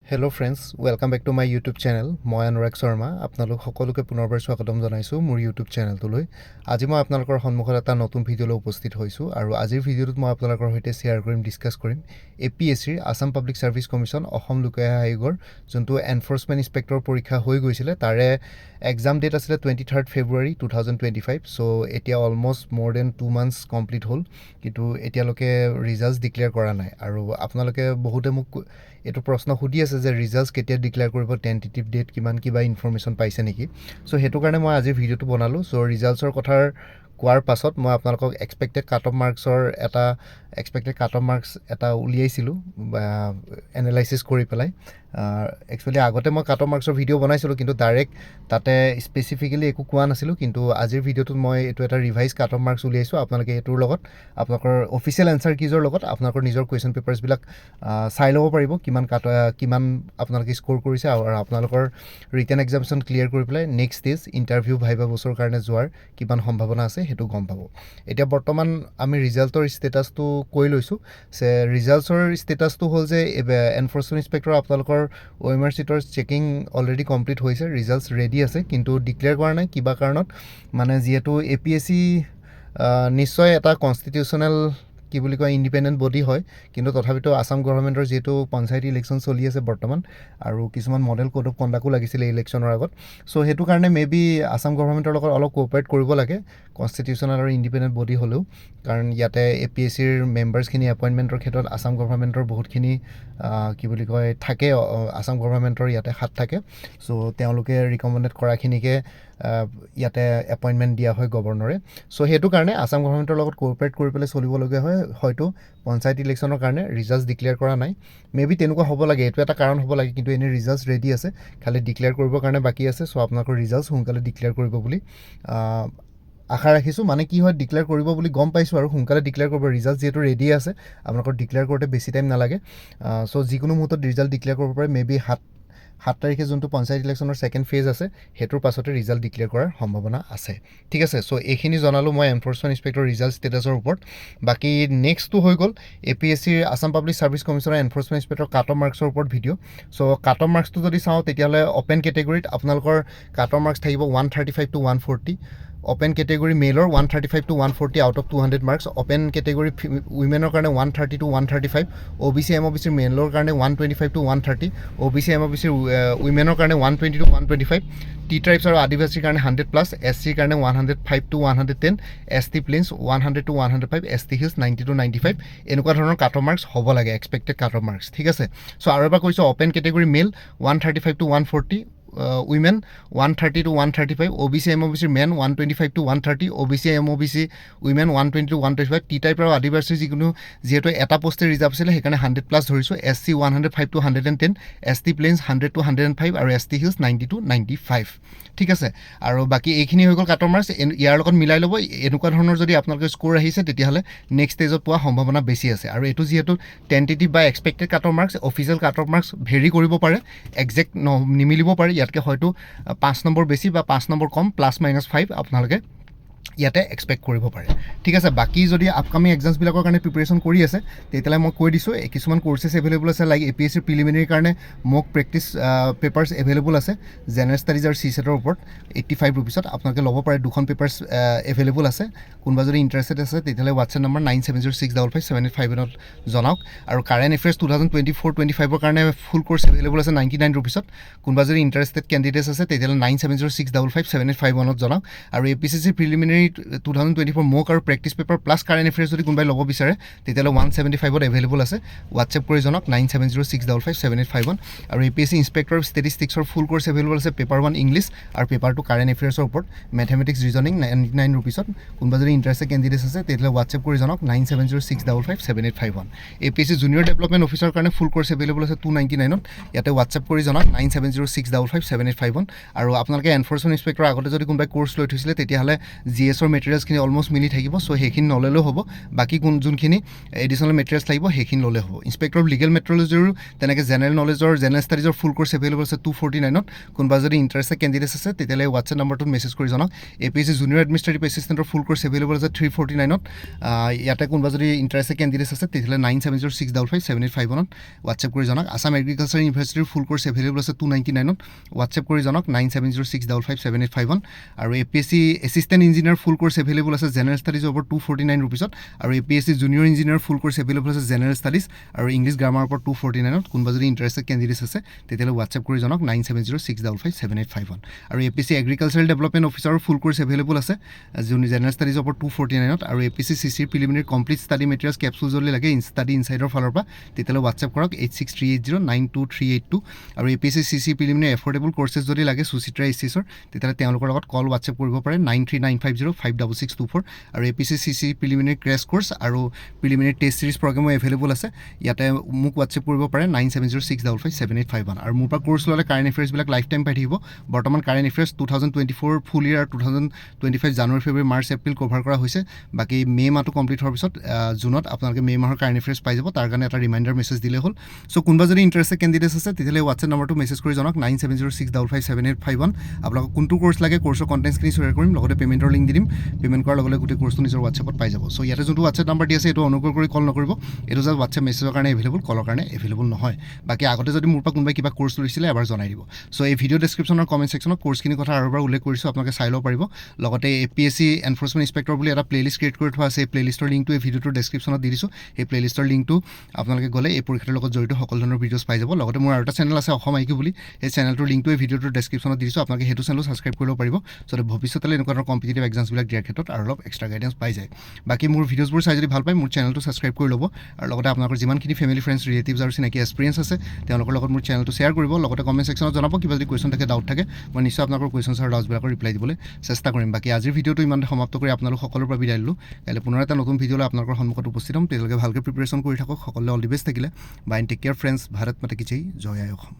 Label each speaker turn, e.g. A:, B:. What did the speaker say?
A: Hello friends, welcome back to my YouTube channel. মই অনুৰাগ শৰ্মা আপোনালোক সকলোকে পুনৰবাৰ স্বাগতম জনাইছো মোৰ YouTube চেনেলটোলৈ। আজি মই আপোনালোকৰ সন্মুখত এটা নতুন ভিডিঅ'লৈ উপস্থিত হৈছো আৰু আজিৰ ভিডিঅ'টোত মই আপোনালোকৰ সৈতে শ্বেয়াৰ কৰিম ডিসকাস কৰিম APSC Assam public service commission Assam লোক সেৱা আয়োগৰ যোনটো এনফোৰ্সমেন্ট ইন্সপেক্টৰ পৰীক্ষা হৈ গৈছিল তাৰে এক্সাম ডেট আছিল 23 ফেব্ৰুৱাৰী 2025 সো এতিয়া অলমোস্ট মোৰ দেন 2 মান্থস কমপ্লিট হ'ল কিন্তু এতিয়ালৈকে ৰিজাল্টস ডিক্লেয়াৰ কৰা নাই আৰু আপোনালোকে বহুতে মোক এটো প্ৰশ্ন খুদি আছে যে ৰিজাল্টস কেতিয়া ডিক্লেয়াৰ কৰিব টেন্টেটিভ ডেট কিমান কিবা ইনফৰমেশন পাইছে নেকি সো হেতু কাৰণে মই আজি ভিডিঅটো বনালো সো ৰিজাল্টসৰ কথাৰ কোৱাৰ পাছত মই আপোনালোকক এক্সপেক্টেড কাট অফ মাৰ্কসৰ এটা উলিয়াইছিলো এনালাইসিস কৰি পেলাই একচুয়ালি আগতে মই কাট অফ মাৰ্কসৰ ভিডিও বনাইছিলো কিন্তু ডাইৰেক্ট তাতে স্পেসিফিক্যালি একো কোৱা নাছিলো কিন্তু আজিৰ ভিডিওটোত মই এটো এটা ৰিভাইজ কাট অফ মাৰ্কস উলিয়াইছো আপোনালোকে এটোৰ লগত আপোনালোকৰ অফিচিয়েল আনসাৰ কিজৰ লগত আপোনালোকৰ নিজৰ কোৱেশ্চন পেপাৰছ বিলাক চাই লব পাৰিব কিমান আপোনালোকে স্কোৰ কৰিছে আৰু আপোনালোকৰ ৰিটেন এক্সামিনেশন ক্লিয়াৰ কৰি পেলাই নেক্সট স্টেজ ইন্টাৰভিউ ভাইবা বছৰ কাৰণে যোৱাৰ কিমান সম্ভাৱনা আছে হেতু গম পাব এতিয়া বৰ্তমান আমি ৰিজাল্টৰ ষ্টেটাসটো কৈ লৈছো যে ৰিজাল্টৰ ষ্টেটাসটো হ'ল যে এনফোৰ্সমেন্ট ইন্সপেক্টৰ আপোনালোকৰ OMR চিটৰ চেকিং অলৰেডি কমপ্লিট হৈছে ৰিজাল্টস ৰেডি আছে কিন্তু ডিক্লেয়াৰ কৰা নাই কিবা কাৰণত মানে যেহেতু APSC নিশ্চয় এটা কনস্টিটিউশনাল কি বুলি কয় ইন্ডিপেন্ডেন্ট বডি হয় কিন্তু তথাপিতো আসাম গভৰ্ণমেন্টৰ যেটো পঞ্চায়ত ইলেকশন চলি আছে বৰ্তমান আৰু কিছুমান মডেল কোড অফ কন্ডাক্টও লাগিছিল ইলেকশনৰ আগত সো হেতু কাৰণে মেবি আসাম গভৰ্ণমেন্টৰ লগত অলপ কোঅপাৰেট কৰিব লাগে কনস্টিটিউশনাল আৰু ইন্ডিপেন্ডেন্ট বডি হলেও কাৰণ ইয়াতে APSC ৰ মেম্বাৰছ খিনি এপয়েন্টমেন্টৰ ক্ষেত্ৰত আসাম গভৰ্ণমেন্টৰ বহুতখিনি কি বুলি কয় থাকে আসাম গভৰ্ণমেন্টৰ ইয়াতে হাত থাকে সো তেওঁলোকে ৰিকমেন্ডেড কৰাখিনিকে ইয়াতে এপয়েন্টমেন্ট দিয়া হয় গভৰ্ণৰে সো হেতু কাৰণে আসাম গভৰ্ণমেন্টৰ লগত কোঅপাৰেট কৰি পেলাই চলিব লগা হয় হয়তো পঞ্চায়ত ইলেকশনৰ কাৰণে ৰিজাল্টস ডিক্লেয়াৰ কৰা নাই মেবি তেনেকুৱা হ'ব লাগে এটো এটা কাৰণ হ'ব লাগে কিন্তু এনে ৰিজাল্টস ৰেডি আছে খালি ডিক্লেয়াৰ কৰিবৰ কাৰণে বাকি আছে সো আপোনালোকৰ ৰিজাল্টস সোনকালে ডিক্লেয়াৰ কৰিব বুলি আশা ৰাখিছো মানে কি হয় ডিক্লেয়াৰ কৰিব বুলি গম পাইছো আৰু সোনকালে ডিক্লেয়াৰ কৰিব ৰিজাল্টস যেটো ৰেডি আছে আপোনালোকৰ ডিক্লেয়াৰ কৰোতে বেছি টাইম নালাগে সো যিকোনো মুহূৰ্তত ৰিজাল্ট ডিক্লেয়াৰ কৰিব পাৰে মেবি 7 তাৰিখে যোনটো পঞ্চায়ত ইলেকশনৰ সেকেন্ড ফেজ আছে হেতুৰ পাছতে ৰিজাল্ট ডিক্লেয়াৰ কৰাৰ সম্ভাৱনা আছে ঠিক আছে সো এইখিনি জনালো মই এনফোৰ্সমেন্ট ইন্সপেক্টৰ ৰিজাল্ট ষ্টেটাসৰ ওপৰত বাকি নেক্সটটো হৈ গল APSC আসাম পাব্লিক সাৰ্ভিস কমিশনৰ এনফোৰ্সমেন্ট ইন্সপেক্টৰ কাট অফ মাৰ্কসৰ ওপৰত ভিডিও সো কাট অফ মাৰ্কসটো যদি চাও তেতিয়ালে ওপেন ক্যাটেগৰীত আপোনালোকৰ কাট অফ মাৰ্কস থাকিব 135 to 140 Open category male 135 to 140 out of 200 marks. Open category women 130 to 135. OBC MOBC male 125 to 130. OBC MOBC women 120 to 125. T tribes are Adivasi 100 plus. SC 105 to 110. ST plains 100 to 105. ST hills 90 to 95. এনেকুৱা ধৰণৰ cut off marks হ'ব লাগে expected cut off marks ঠিক আছে so আৰু এবাৰ কৈছো open ক্যাটেগৰী male 135 to 140 women 130 to 135 OBC MOBC men 125 to 130 OBC MOBC women 120 to 125 T type আৰু আদিবাসী যিকোনো যেটো এটা পোষ্টে ৰিজাৰ্ভ আছিল হেকাৰণে 100 প্লাস ধৰিছো SC 105 to 110 ST plains 100 to 105 আৰু ST hills 90 to 95 ঠিক আছে আৰু বাকি এইখিনি হৈ গল কাট অফ মাৰ্কস ইয়াৰ লগত মিলাই লব এনেকুৱা ধৰণৰ যদি আপোনালোকৰ স্কোৰ আহিছে তেতিয়াহলে নেক্সট স্টেজত পোৱা সম্ভাৱনা বেছি আছে আৰু এটো যেহেতু টেন্টেটিভ বা expected cut off marks official cut off marks very কৰিব পাৰে এক্সাক্ট নিমিলিব পাৰে ইয়াতকে হয়তো 5 নম্বৰ বেছি বা 5 নম্বৰ কম +- 5 আপোনালোকে ইয়াতে এক্সপেক্ট কৰিব পাৰে ঠিক আছে বাকি যদি আপকামিং এক্সামস বিলাকৰ কাৰণে প্ৰিপাৰেচন কৰি আছে তেতিয়ালে মই কৈ দিছো কিছুমান কোৰ্सेছ এভেইলেবল আছে লাইক APSC প্ৰিলিমিনাৰী কাৰণে মক প্ৰেক্টিস পেপাৰছ এভেইলেবল আছে জেনাৰেল ষ্টাডিজ আৰু CSET ৰ ওপৰত 85 रुपीसত আপোনালোকে ল'ব পাৰে দুখন পেপাৰছ এভেইলেবল আছে কোনবা যদি ইন্টাৰেষ্টেড আছে তেতিয়ালে WhatsApp নম্বৰ 9706557851 ত জনাওক আৰু কাৰেন্ট এফেয়াৰ্স 2024-25 ৰ কাৰণে ফুল কোৰ্স এভেইলেবল আছে 99 रुपीसত কোনবা যদি ইন্টাৰেষ্টেড ক্যান্ডিডেটস আছে তেতিয়ালে 9706557851 ত জনাওক আৰু APSC প্ৰিলিমিনাৰী 2024 মক আৰু প্ৰেক্টিস পেপাৰ প্লাস কাৰেন্ট এফেয়াৰ্স যদি কোনবাই ল'ব বিচাৰে তেতিয়ালে 175 ত এভেইলেবল আছে WhatsApp কৰি জনাওক 9706557851 আৰু APSC ইন্সপেক্টৰ ষ্টেটিষ্টিক্সৰ ফুল কোৰ্স এভেইলেবল আছে পেপাৰ 1 ইংলিশ আৰু পেপাৰ 2 কাৰেন্ট এফেয়াৰ্সৰ ওপৰত ম্যাথমেটিক্স ৰিজনিং 99 रुपीसত কোনবা যদি ইন্টাৰেষ্টেড ক্যান্ডিডেটস আছে তেতিয়ালে WhatsApp কৰি জনাওক 9706557851 APSC জুনিয়ৰ ডেভেলপমেন্ট অফিচাৰৰ কাৰণে ফুল কোৰ্স এভেইলেবল আছে 299 ত ইয়াতে WhatsApp কৰি জনাওক 9706557851 আৰু আপোনালোকে এনফোৰ্সমেন্ট ইন্সপেক্টৰ আগতে যদি কোনবাই কোৰ্স লৈ থৈছিলে তেতিয়াহলে GS BS-ৰ মেটেৰিয়েলছখিনি অলমষ্ট মিলি থাকিব চ' সেইখিনি নল'লেও হ'ব বাকী যোনখিনি এডিশ্যনেল মেটেৰিয়েলছ লাগিব সেইখিনি ল'লে হ'ব ইনস্পেক্টৰ অফ লিগেল মেট্ৰলজিৰো তেনেকৈ জেনেৰেল নলেজৰ জেনেৰেল ষ্টাডিজৰ ফুল কোৰ্চ এভেইলেবল আছে 249ত কোনোবা যদি ইণ্টাৰেষ্টেড কেণ্ডিডেটছ আছে তেতিয়াহ'লে হোৱাটছএপ নম্বৰটোত মেছেজ কৰি জনাওক APSC জুনিয়ৰ এডমিনিষ্ট্ৰেটিভ এছিষ্টেণ্টৰ ফুল কোৰ্চ এভেইলেবল আছে 349ত ইয়াতে কোনোবা যদি ইণ্টাৰেষ্টেড কেণ্ডিডেটছ আছে তেতিয়াহ'লে 9706557851ত হোৱাটছএপ কৰি জনাওক আছাম এগ্ৰিকালচাৰ ইউনিভাৰ্চিটিৰ ফুল কোৰ্চ এভেইলেবল আছে 299ত হোৱাটছএপ কৰি জনাওক 9706557851 আৰু APSC এছিষ্টেণ্ট ইঞ্জিনিয়াৰ ফুল কোৰ্চ এভেইলেবল আছে জেনেৰেল ষ্টাডিজ ওপৰ 249 ৰুপিছত আৰু APSC জুনিয়ৰ ইঞ্জিনিয়াৰ ফুল কোৰ্চ এভেইলেবল আছে জেনেৰেল ষ্টাডিজ আৰু ইংলিছ গ্ৰামাৰ ওপৰ 249ত কোনোবা যদি ইণ্টাৰেষ্টেড কেণ্ডিডেটছ আছে তেতিয়াহ'লে হোৱাটছএপ কৰি জনাওক 9706557851 আৰু APSC এগ্ৰিকালচাৰেল ডেভেলপমেণ্ট অফিচাৰৰ ফুল কোৰ্চ এভেইলেবল আছে জেনেৰেল ষ্টাডিজ ওপৰ 249ত আৰু APSC CCৰ preliminary complete study materials capsule যদি লাগে ষ্টাডি ইনচাইডৰ ফালৰ পৰা তেতিয়াহ'লে হোৱাটছএপ কৰক 8638092382 আৰু APSC CC প্ৰিলিমিনাৰী এফৰ্ডেবল কোৰ্চেছ যদি লাগে সুচিত্ৰা HCSৰ তেতিয়াহ'লে তেওঁলোকৰ লগত কল হোৱাটছএপ কৰিব পাৰে 9395056624 আৰু APSC CC preliminary crash course আৰু প্ৰিলিমিনাৰী টেষ্ট চিৰিজ প্ৰগ্ৰেমো এভেইলেবল আছে ইয়াতে মোক হোৱাটছএপ কৰিব পাৰে 9706557851 আৰু মোৰ পৰা কোৰ্চ ল'লে কাৰেণ্ট এফেয়াৰ্ছবিলাক লাইফ টাইম পাই থাকিব বৰ্তমান কাৰেণ্ট এফেয়াৰ্ছ 2024 ফুল ইয়াৰ আৰু 2025 জানুৱাৰী ফেব্ৰুৱাৰী মাৰ্চ এপ্ৰিল কভাৰ কৰা হৈছে বাকী মে' মাহটো কমপ্লিট হোৱাৰ পিছত জুনত আপোনালোকে মে' মাহৰ কাৰেণ্ট এফেয়াৰ্ছ পাই যাব তাৰ কাৰণে এটা ৰিমাইণ্ডাৰ মেছেজ দিলে হ'ল চ' কোনোবা যদি ইণ্টাৰেষ্টেড কেণ্ডিডেটছ আছে তেতিয়াহ'লে হোৱাটছএপ নম্বৰটো মেছেজ কৰি জনাওক 9706557851 আপোনালোকক কোনটো কোৰ্চ লাগে কোৰ্চৰ কণ্টেণ্টছখিনি শ্বেয়াৰ কৰিম লগতে পে'মেণ্টৰ লিংক দি দিম পে'মেণ্ট কৰাৰ লগে লগে গোটেই কোৰ্চটো নিজৰ হোৱাটছএপত পাই যাব চ' ইয়াতে যোনটো হোৱাটছএপ নম্বৰ দি আছে এইটো অনুগ্ৰহ কৰি কল নকৰিব এইটো জাষ্ট হোৱাটছএপ মেছেজৰ কাৰণে এভেইলেবল কলৰ কাৰণে এভেইলেবল নহয় বাকী আগতে যদি মোৰ পৰা কোনোবাই কিবা কোৰ্চ লৈছিলে এবাৰ জনাই দিব চ' এই ভিডিঅ' ডেছক্ৰিপশ্যনৰ কমেণ্ট ছেকশ্যনত কোৰ্চখিনিৰ কথা আৰু এবাৰ উল্লেখ কৰিছোঁ আপোনালোকে চাই ল'ব পাৰিব লগতে APSC এনফৰ্চমেণ্ট ইনস্পেক্টৰ বুলি এটা প্লেলিষ্ট ক্ৰিয়েট কৰি থোৱা আছে এই প্লেলিষ্টৰ লিংকটো এই ভিডিঅ'টোৰ ডেছক্ৰিপশ্যনত দি দিছোঁ এই প্লেলিষ্টৰ লিংকটো আপোনালোকে গ'লে এই পৰীক্ষাটোৰ লগত জড়িত সকলো ধৰণৰ ভিডিঅ'ছ পাই যাব লগতে মোৰ আৰু এটা চেনেল আছে অসম IQ বুলি এই চেনেলটোৰ লিংকটো এই ভিডিঅ'টোৰ ডেছক্ৰিপশ্যনত দি দিছোঁ আপোনালোকে সেইটো চেনেলো ছাবস্ক্ৰাইব কৰিব পাৰিব যাতে ভৱিষ্যতলৈ এনেকুৱা ধৰণৰ কম্পিটিটিভ এক্সামছবিলাক দিয়াৰ ক্ষেত্ৰত আৰু অলপ এক্সট্ৰা গাইডেঞ্চ পাই যায় বাকী মোৰ ভিডিঅ'ছবোৰ চাই যদি ভাল পায় মোৰ চেনেলটো ছাবস্ক্ৰাইব কৰি ল'ব আৰু লগতে আপোনালোকৰ যিমানখিনি ফেমিলি ফ্ৰেণ্ডছ ৰিলেটিভছ আৰু চিনাকি এক্সপিৰিয়েঞ্চ আছে তেওঁলোকৰ লগত মোৰ চেনেলটো শ্বেয়াৰ কৰিব লগতে কমেণ্ট ছেকশ্যনত জনাব কিবা যদি কুৱেশ্যন থাকে ডাউট থাকে মই নিশ্চয় আপোনালোকৰ কুৱেশ্যনছ আৰু ডাউটছবিলাকৰ ৰিপ্লাই দিবলৈ চেষ্টা কৰিম বাকী আজিৰ ভিডিঅ'টো ইমানতে সমাপ্ত কৰি আপোনালোক সকলোৰ পৰা বিদায় দিলোঁ কাইলৈ পুনৰ এটা নতুন ভিডিঅ'লৈ আপোনালোকৰ সন্মুখত উপস্থিত হ'ম তেওঁলোকে ভালকৈ প্ৰিপেৰেশ্যন কৰি থাকক সকলোৱে অল দি বেষ্ট থাকিলে bye take care friends Bharat মাতা কি জয় জয় আই অসম